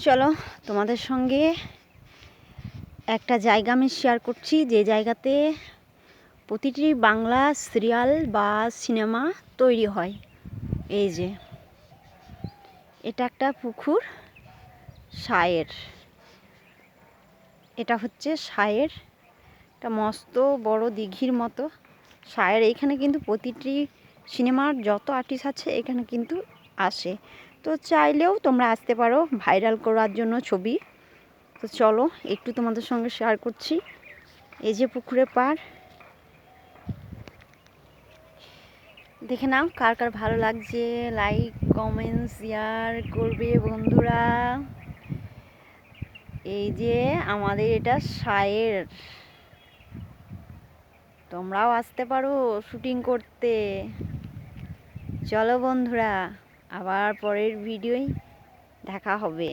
চলো তোমাদের সঙ্গে একটা জায়গা আমি শেয়ার করছি, যে জায়গাতে প্রতিটি বাংলা সিরিয়াল বা সিনেমা তৈরি হয়। এই যে এটা একটা পুকুর, সায়ের, এটা হচ্ছে সায়ের, একটা মস্ত বড় দিঘির মতো সায়ের। এইখানে কিন্তু প্রতিটি সিনেমার যত আর্টিস্ট আছে এখানে কিন্তু আসে, তো চাইলেও তোমরা আসতে পারো ভাইরাল করার জন্য ছবি। তো চলো একটু তোমাদের সঙ্গে শেয়ার করছি। এই যে পুকুরের পাড়, দেখে নাও কার কার ভালো লাগছে, লাইক কমেন্ট শেয়ার করবে বন্ধুরা। এই যে আমাদের এটা সায়ের, তোমরাও আসতে পারো শুটিং করতে। চলো বন্ধুরা, আবার পরের ভিডিওয় দেখা হবে।